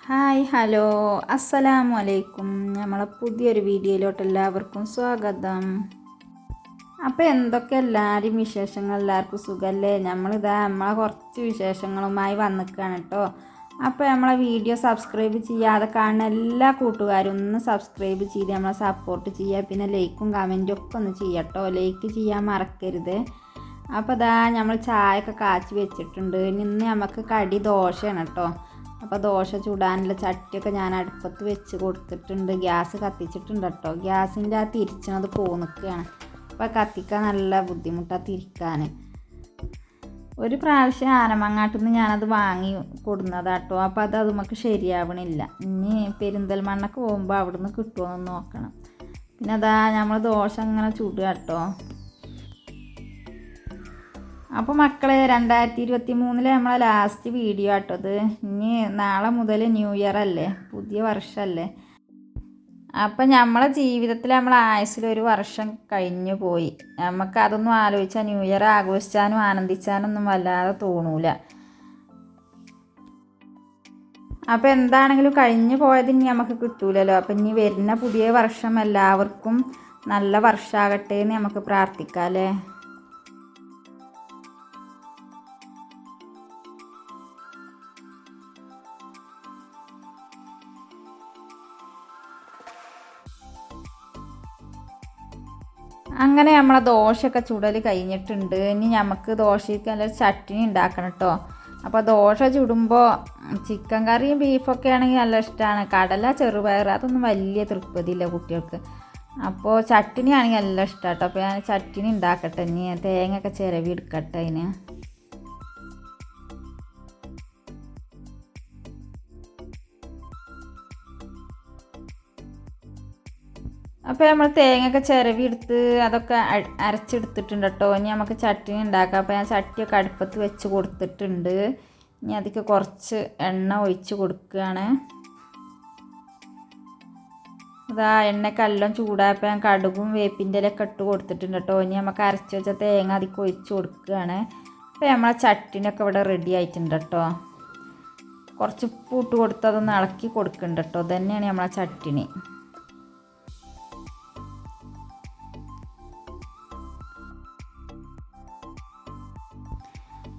Hi hello അസ്സലാമു അലൈക്കും. നമ്മളെ പുതിയൊരു വീഡിയോയിലോട്ട് എല്ലാവർക്കും സ്വാഗതം. അപ്പോൾ എന്തൊക്കെ എല്ലാവരും വിശേഷങ്ങൾ, എല്ലാവർക്കും സുഖമല്ലേ? നമ്മളെ കുറച്ച് വിശേഷങ്ങളുമായി വന്നിക്കുകയാണ് കേട്ടോ. അപ്പോൾ നമ്മളെ വീഡിയോ സബ്സ്ക്രൈബ് ചെയ്യാതെ കാണുന്ന എല്ലാ കൂട്ടുകാരും ഒന്ന് സബ്സ്ക്രൈബ് ചെയ്ത് നമ്മളെ സപ്പോർട്ട് ചെയ്യുക. പിന്നെ ലൈക്കും കമൻറ്റും ഒക്കെ ഒന്ന് ചെയ്യാം കേട്ടോ. ലൈക്ക് ചെയ്യാൻ മറക്കരുത്. അപ്പോൾ നമ്മൾ ചായയൊക്കെ കാച്ചി വെച്ചിട്ടുണ്ട്. ഇന്ന് നമുക്ക് കടി ദോശയാണ് കേട്ടോ. അപ്പോൾ ദോശ ചുടാനുള്ള ചട്ടിയൊക്കെ ഞാൻ അടുപ്പത്ത് വെച്ച് കൊടുത്തിട്ടുണ്ട്. ഗ്യാസ് കത്തിച്ചിട്ടുണ്ട് കേട്ടോ. ഗ്യാസിൻ്റെ ആ തിരിച്ചത് പോന്നിക്കുകയാണ്. അപ്പോൾ കത്തിക്കാൻ നല്ല ബുദ്ധിമുട്ടാണ് തിരിക്കാൻ. ഒരു പ്രാവശ്യം ആനമങ്ങാട്ടിൽ നിന്ന് ഞാനത് വാങ്ങി കൊടുന്നതാട്ടോ. അപ്പോൾ അത് നമുക്ക് ശരിയാവണില്ല. ഇനി പെരിന്തൽമണ്ണക്ക് പോകുമ്പോൾ അവിടെ നിന്ന് കിട്ടുമോയെന്ന് നോക്കണം. പിന്നെ നമ്മൾ ദോശ അങ്ങനെ ചുടുക കേട്ടോ. അപ്പോൾ മക്കളെ 2023 നമ്മളെ ലാസ്റ്റ് വീഡിയോ ആട്ടത്. ഇനി നാളെ മുതൽ ന്യൂ ഇയർ അല്ലേ, പുതിയ വർഷമല്ലേ. അപ്പം നമ്മളെ ജീവിതത്തിൽ നമ്മളെ ആയുസ്സിലൊരു വർഷം കഴിഞ്ഞു പോയി. നമുക്ക് അതൊന്നും ആലോചിച്ചാൽ ന്യൂ ഇയർ ആഘോഷിച്ചാനും ആനന്ദിച്ചാനൊന്നും വല്ലാതെ തോന്നൂല. അപ്പോൾ എന്താണെങ്കിലും കഴിഞ്ഞു പോയത് ഇനി നമുക്ക് കിട്ടൂലല്ലോ. അപ്പം ഇനി വരുന്ന പുതിയ വർഷം എല്ലാവർക്കും നല്ല വർഷമാകട്ടെ എന്ന് നമുക്ക് പ്രാർത്ഥിക്കാം അല്ലേ. അങ്ങനെ നമ്മളെ ദോശയൊക്കെ ചുടൽ കഴിഞ്ഞിട്ടുണ്ട്. ഇനി നമുക്ക് ദോശയ്ക്ക് നല്ല ചട്നി ഉണ്ടാക്കണം കേട്ടോ. അപ്പോൾ ദോശ ചുടുമ്പോൾ ചിക്കൻ കറിയും ബീഫൊക്കെ ആണെങ്കിൽ നല്ല ഇഷ്ടമാണ്. കടല ചെറുപയർ അതൊന്നും വലിയ തൃപ്തിയില്ല കുട്ടികൾക്ക്. അപ്പോൾ ചട്നി ആണെങ്കിൽ നല്ല ഇഷ്ടമാണ് കേട്ടോ. അപ്പോൾ ഞാൻ ചട്നി ഉണ്ടാക്കട്ടെ. ഇനി തേങ്ങയൊക്കെ ചിരവി എടുക്കട്ടെ അതിന്. അപ്പോൾ നമ്മൾ തേങ്ങയൊക്കെ ചിരവി എടുത്ത് അതൊക്കെ അരച്ചെടുത്തിട്ടുണ്ട് കേട്ടോ. ഇനി നമുക്ക് ചട്നി ഉണ്ടാക്കാം. അപ്പോൾ ഞാൻ ചട്ടിയൊക്കെ അടുപ്പത്ത് വെച്ച് കൊടുത്തിട്ടുണ്ട്. ഇനി അതിലേക്ക് കുറച്ച് എണ്ണ ഒഴിച്ച് കൊടുക്കുകയാണ്. എണ്ണയൊക്കെ എല്ലാം ചൂടായപ്പോൾ ഞാൻ കടുകും വേപ്പിൻ്റെ ഇലയൊക്കെ ഇട്ട് കൊടുത്തിട്ടുണ്ട് കേട്ടോ. ഇനി നമുക്ക് അരച്ച് വെച്ച തേങ്ങ അതിലേക്ക് ഒഴിച്ച് കൊടുക്കുകയാണ്. അപ്പോൾ നമ്മളെ ചട്നിയൊക്കെ ഇവിടെ റെഡി ആയിട്ടുണ്ട് കേട്ടോ. കുറച്ച് ഉപ്പ് ഇട്ട് കൊടുത്ത് അതൊന്ന് ഇളക്കി കൊടുക്കുന്നുണ്ട് കേട്ടോ. തന്നെയാണ് നമ്മളെ ചട്നി.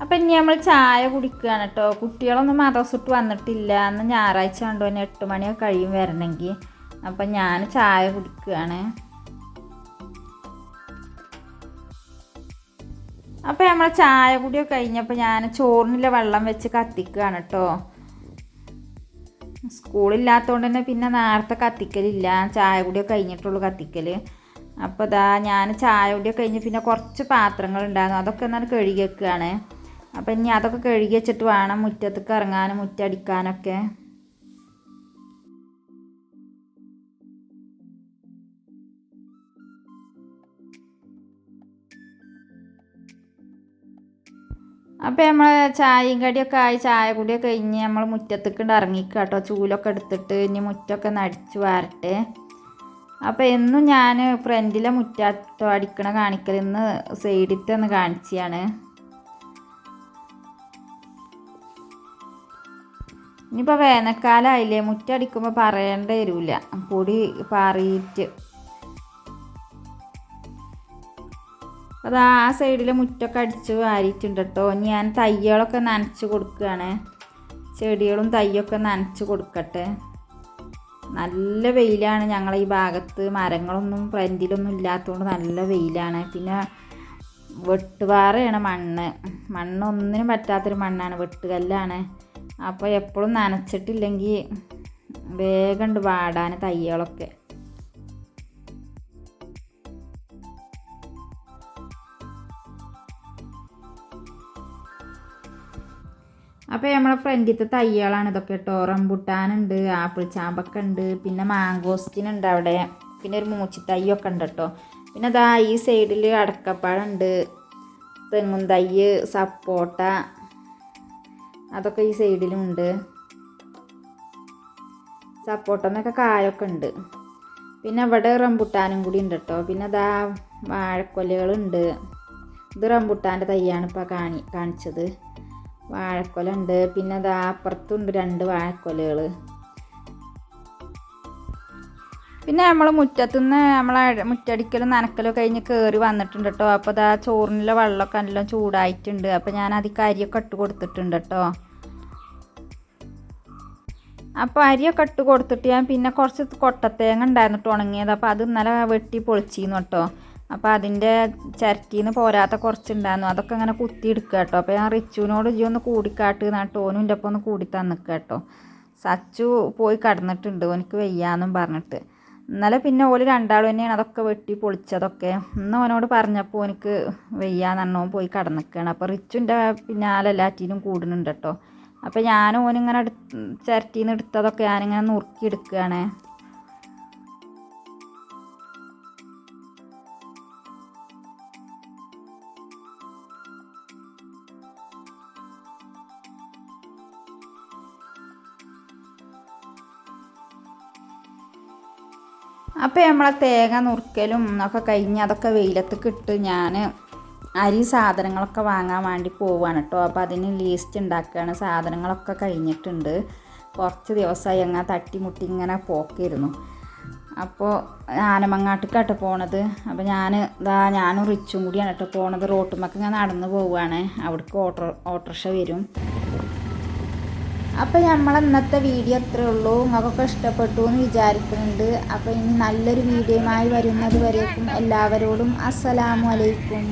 അപ്പം ഇനി നമ്മൾ ചായ കുടിക്കുകയാണ് കേട്ടോ. കുട്ടികളൊന്നും മദ്രസ വന്നിട്ടില്ല. അന്ന് ഞായറാഴ്ച കണ്ടോ, 8 മണിയൊക്കെ കഴിയും വരണമെങ്കിൽ. അപ്പം ഞാൻ ചായ കുടിക്കുകയാണ്. അപ്പോൾ നമ്മൾ ചായ കുടിയൊക്കെ കഴിഞ്ഞപ്പോൾ ഞാൻ ചോറിനുള്ള വെള്ളം വെച്ച് കത്തിക്കുകയാണ് കേട്ടോ. സ്കൂളില്ലാത്തതുകൊണ്ട് തന്നെ പിന്നെ നേരത്തെ കത്തിക്കലില്ല. ചായ കുടിയൊക്കെ കഴിഞ്ഞിട്ടുള്ളൂ കത്തിക്കൽ. അപ്പോൾ ഞാൻ ചായ കുടിയൊക്കെ കഴിഞ്ഞ് പിന്നെ കുറച്ച് പാത്രങ്ങളുണ്ടായിരുന്നു. അതൊക്കെ എന്നാൽ കഴുകി വെക്കുകയാണ്. അപ്പം ഇനി അതൊക്കെ കഴുകി വെച്ചിട്ട് വേണം മുറ്റത്തേക്ക് ഇറങ്ങാനും മുറ്റടിക്കാനൊക്കെ. അപ്പോൾ നമ്മൾ ചായയും കടിയൊക്കെ ആയി ചായ കൂടിയൊക്കെ കഴിഞ്ഞ് നമ്മൾ മുറ്റത്തേക്ക് ഇറങ്ങിക്കുക കേട്ടോ. ചൂലൊക്കെ എടുത്തിട്ട് ഇനി മുറ്റമൊക്കെ നടിച്ച് വാരട്ടെ. അപ്പോൾ എന്നും ഞാൻ ഫ്രണ്ടിലെ മുറ്റാട്ടോ അടിക്കണ കാണിക്കൽ. ഇന്ന് സൈഡിലത്തെ ഒന്ന് കാണിച്ചാണ്. ഇനിയിപ്പോൾ വേനൽക്കാലമായില്ലേ, മുറ്റടിക്കുമ്പോൾ പറയേണ്ട വരില്ല, പൊടി പാറിയിട്ട്. അത് ആ സൈഡിൽ മുറ്റമൊക്കെ അടിച്ച് വാരിയിട്ടുണ്ട് കേട്ടോ. ഞാൻ തയ്യകളൊക്കെ നനച്ച് കൊടുക്കുകയാണ്. ചെടികളും തയ്യൊക്കെ നനച്ച് കൊടുക്കട്ടെ. നല്ല വെയിലാണ് ഞങ്ങളെ ഈ ഭാഗത്ത്. മരങ്ങളൊന്നും ഫ്രണ്ടിലൊന്നും ഇല്ലാത്തതുകൊണ്ട് നല്ല വെയിലാണ്. പിന്നെ വെട്ടുപാറയാണ് മണ്ണൊന്നിനും പറ്റാത്തൊരു മണ്ണാണ്, വെട്ടുകല്ലാണ്. അപ്പോൾ എപ്പോഴും നനച്ചിട്ടില്ലെങ്കിൽ വേഗം ഉണ്ട് വാടാൻ തയ്യകളൊക്കെ. അപ്പോൾ നമ്മളെ ഫ്രണ്ടിലത്തെ തയ്യകളാണ് ഇതൊക്കെ കേട്ടോ. റംബുട്ടാനുണ്ട്, ആപ്പിൾ ചാമ്പക്ക ഉണ്ട്, പിന്നെ മാങ്കോസ്റ്റിനുണ്ട് അവിടെ, പിന്നെ ഒരു മൂച്ചിത്തയ്യൊക്കെ ഉണ്ട് കേട്ടോ. പിന്നെ ഈ സൈഡിൽ അടക്കപ്പഴമുണ്ട്, തെങ്ങും തയ്യ്, സപ്പോട്ട അതൊക്കെ ഈ സൈഡിലുണ്ട്. സപ്പോട്ടമ്മയൊക്കെ കായൊക്കെ ഉണ്ട്. പിന്നെ ഇവിടെ റംബുട്ടാനും കൂടി ഉണ്ട് കേട്ടോ. പിന്നെ വാഴക്കൊലകളുണ്ട്. ഇത് റംബുട്ടാൻ്റെ തയ്യാണ് ഇപ്പോൾ കാണിച്ചത്. വാഴക്കൊല ഉണ്ട്. പിന്നെ അപ്പുറത്തുണ്ട് 2 വാഴക്കൊലകൾ. പിന്നെ നമ്മൾ മുറ്റത്തുനിന്ന് നമ്മളെ മുറ്റടിക്കലും നനക്കലും കഴിഞ്ഞ് കയറി വന്നിട്ടുണ്ട് കേട്ടോ. അപ്പോൾ ഇതാ ചോറിനുള്ള വെള്ളമൊക്കെ എല്ലാം ചൂടായിട്ടുണ്ട്. അപ്പോൾ ഞാൻ അതിൽ അരിയൊക്കെ ഇട്ട് കൊടുത്തിട്ടുണ്ട് കേട്ടോ. അപ്പോൾ അരിയൊക്കെ ഇട്ട് കൊടുത്തിട്ട് ഞാൻ പിന്നെ കുറച്ച് കൊട്ടത്തേങ്ങ ഉണ്ടായിരുന്നിട്ട് ഉണങ്ങിയത്. അപ്പോൾ അത് ഇന്നലെ വെട്ടി പൊളിച്ചിരുന്നു കേട്ടോ. അപ്പോൾ അതിൻ്റെ ചിരട്ടിയിൽ നിന്ന് പോരാത്ത കുറച്ചുണ്ടായിരുന്നു. അതൊക്കെ അങ്ങനെ കുത്തി എടുക്കുക കേട്ടോ. അപ്പോൾ ഞാൻ റിച്ചുവിനോട് ഇജ്ജി ഒന്ന് കൂടിക്കാട്ട് നട്ട് ഓനും എൻ്റെ ഒപ്പം ഒന്ന് കൂടി തന്നിക്കുക കേട്ടോ. സച്ചു പോയി കിടന്നിട്ടുണ്ട് ഓനിക്ക് വയ്യാന്നും പറഞ്ഞിട്ട്. ഇന്നലെ പിന്നെ ഓല് രണ്ടാളും തന്നെയാണ് അതൊക്കെ വെട്ടി പൊളിച്ചതൊക്കെ. ഇന്ന് ഓനോട് പറഞ്ഞപ്പോൾ ഓനിക്ക് വയ്യാന്ന് പോയി കിടന്നിക്കുകയാണ്. അപ്പോൾ റിച്ചുൻ്റെ പിന്നാലെ എല്ലാറ്റിനും കൂടുന്നുണ്ട് കേട്ടോ. അപ്പോൾ ഞാനും ഓനിങ്ങനെ ചിരട്ടിയിൽ നിന്ന് എടുത്തതൊക്കെ ഞാനിങ്ങനെ നുറുക്കി എടുക്കുകയാണ്. അപ്പോൾ നമ്മളെ തേങ്ങ നുറുക്കലും ഒക്കെ കഴിഞ്ഞ് അതൊക്കെ വെയിലത്തേക്ക് ഇട്ട് ഞാൻ അരി സാധനങ്ങളൊക്കെ വാങ്ങാൻ വേണ്ടി പോവുകയാണ് കേട്ടോ. അപ്പോൾ അതിന് ലീസ്റ്റ് ഉണ്ടാക്കുകയാണ്. സാധനങ്ങളൊക്കെ കഴിഞ്ഞിട്ടുണ്ട്. കുറച്ച് ദിവസമായി അങ്ങനെ തട്ടിമുട്ടി ഇങ്ങനെ പോക്കിയിരുന്നു. അപ്പോൾ ആനമങ്ങാട്ടിക്കാട്ടോ പോണത്. അപ്പോൾ ഞാനും റിച്ചും കൂടിയാണ് കേട്ടോ പോണത്. റോട്ടുമ്മക്ക് ഇങ്ങനെ നടന്ന് പോവുകയാണ്. അവിടേക്ക് ഓട്ടോറിക്ഷ വരും. അപ്പോൾ നമ്മൾ ഇന്നത്തെ വീഡിയോ അത്രേ ഉള്ളൂ. നിങ്ങൾക്കൊക്കെ ഇഷ്ടപ്പെട്ടു എന്ന് വിചാരിക്കുന്നുണ്ട്. അപ്പോൾ ഇനി നല്ലൊരു വീഡിയോയുമായി വരുന്നത് വരേക്കും എല്ലാവരോടും അസ്സലാമു അലൈക്കും.